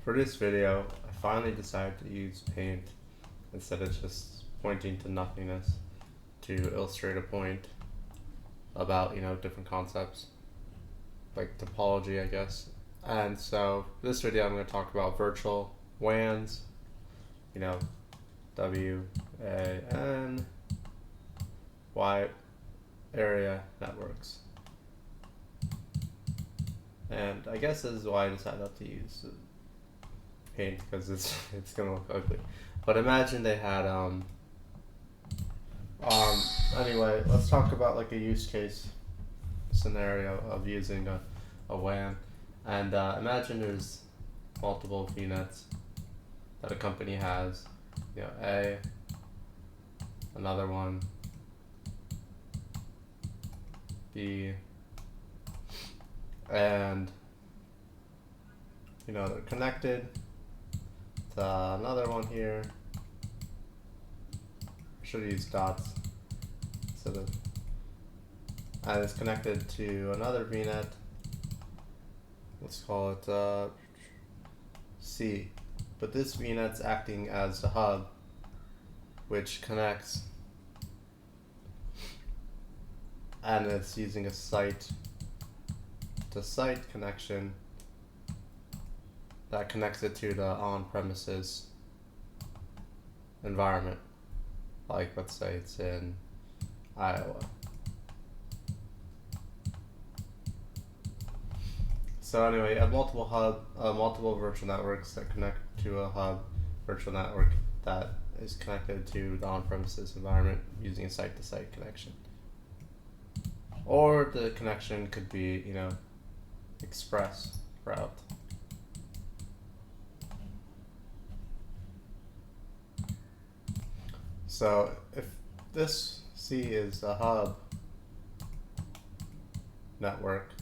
For this video, I finally decided to use paint instead of just pointing to nothingness to illustrate a point about, different concepts, like topology, I guess. And so, for this video, I'm going to talk about virtual WANs, WAN, wide area networks. And I guess this is why I decided not to use paint, because it's gonna look ugly. But imagine they had anyway, let's talk about like a use case scenario of using a WAN. And imagine there's multiple VNets that a company has, A, another one, B, and they're connected to another one here. I should use dots instead of, and it's connected to another VNet. Let's call it C. But this VNet's acting as the hub, which connects, and it's using a site to site connection that connects it to the on-premises environment. Like, let's say it's in Iowa. So anyway, you have multiple virtual networks that connect to a hub virtual network that is connected to the on-premises environment using a site-to-site connection. Or the connection could be, express route. So if this C is the hub network,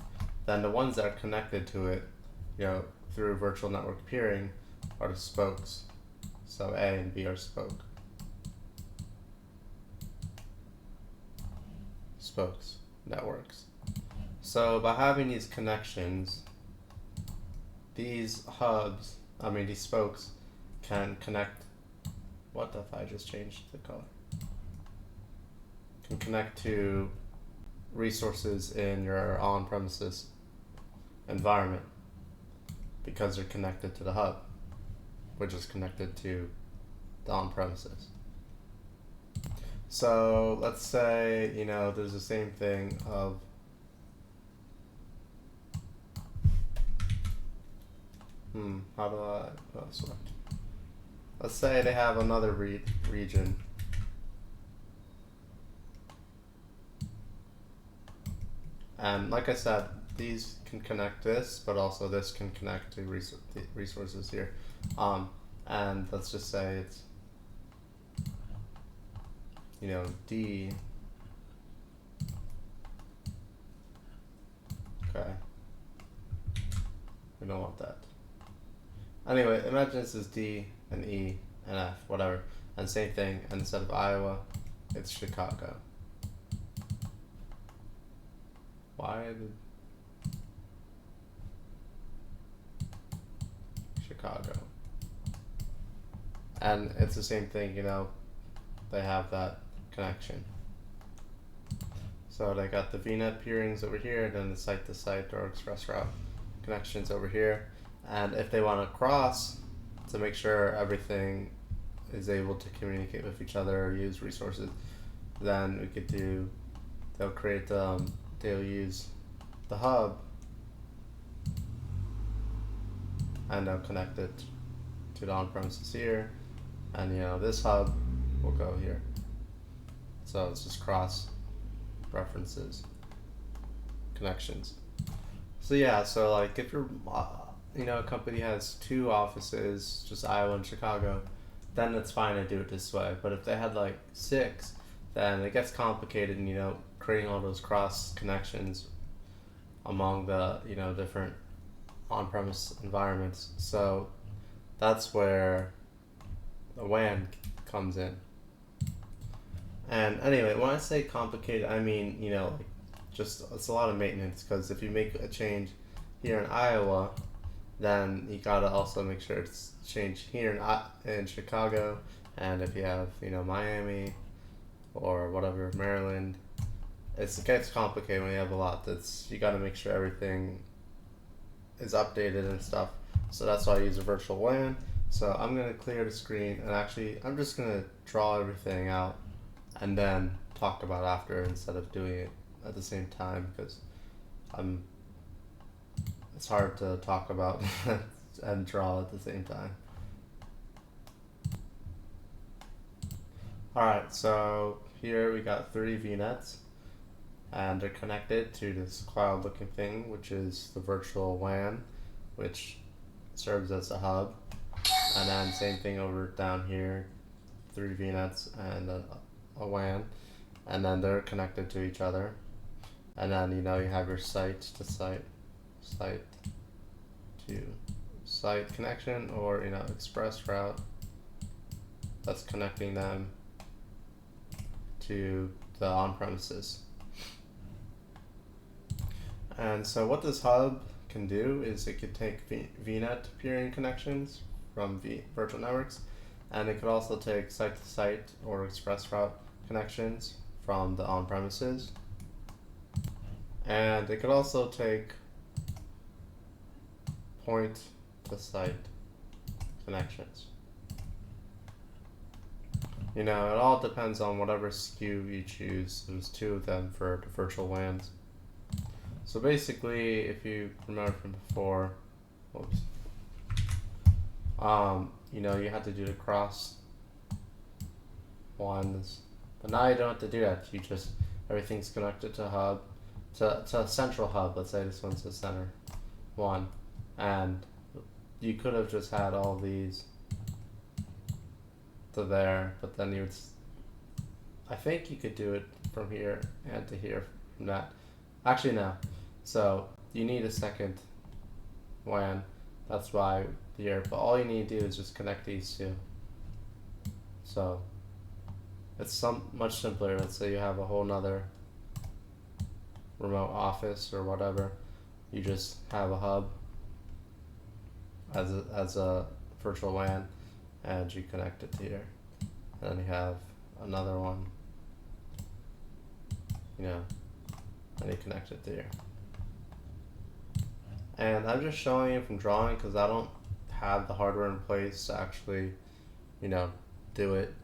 then the ones that are connected to it, through virtual network peering are the spokes. So A and B are spokes networks. So by having these connections, these spokes can connect. What if I just changed the color? Can connect to resources in your on-premises environment because they're connected to the hub, which is connected to the on-premises. So let's say, there's the same thing of how do I select? Let's say they have another region. And like I said, these can connect this, but also this can connect to resources here. And let's just say it's, D. Okay. We don't want that. Anyway, imagine this is D and E and F, whatever. And same thing, and instead of Iowa, it's Chicago. Why did Chicago? And it's the same thing, they have that connection. So they got the VNet peerings over here, then the site-to-site or express route connections over here. And if they want to cross to make sure everything is able to communicate with each other or use resources, then we could they'll use the hub and they'll connect it to the on-premises here, and this hub will go here. So it's just cross references, connections. So yeah, so like if you're a company has 2 offices, just Iowa and Chicago, then it's fine to do it this way. But if they had like 6, then it gets complicated, and creating all those cross connections among the different on-premise environments. So that's where the WAN comes in. And anyway, when I say complicated, I mean just it's a lot of maintenance, because if you make a change here in Iowa then you gotta also make sure it's changed here in Chicago, and if you have, you know, Miami or whatever, Maryland, it gets complicated when you have a lot. That's, you gotta make sure everything is updated and stuff. So that's why I use a virtual WAN. So I'm gonna clear the screen, and actually I'm just gonna draw everything out and then talk about after instead of doing it at the same time, because it's hard to talk about and draw at the same time. Alright, so here we got 3 VNets, and they're connected to this cloud looking thing, which is the virtual WAN, which serves as a hub. And then same thing over down here, 3 VNets and a WAN, and then they're connected to each other. And then, you know, you have your site to site to site connection, or, you know, express route that's connecting them to the on-premises. And so what this hub can do is it could take VNet peering connections from virtual networks, and it could also take site-to-site or express route connections from the on-premises, and it could also take point-to-site connections. You know, it all depends on whatever SKU you choose. There's 2 of them for the virtual WANs. So basically, if you remember from before, you know, you had to do the cross ones, but now you don't have to do that. You just, everything's connected to a hub, to a central hub. Let's say this one's the center one, and you could have just had all these to there, but then you would, I think you could do it from here and to here from that. Actually, no. So you need a second WAN. That's why here. But all you need to do is just connect these 2. So it's much simpler. Let's say you have a whole nother remote office or whatever. You just have a hub as a virtual WAN, and you connect it to here. And then you have another one, you know, and you connect it to here. And I'm just showing you from drawing because I don't have the hardware in place to actually, you know, do it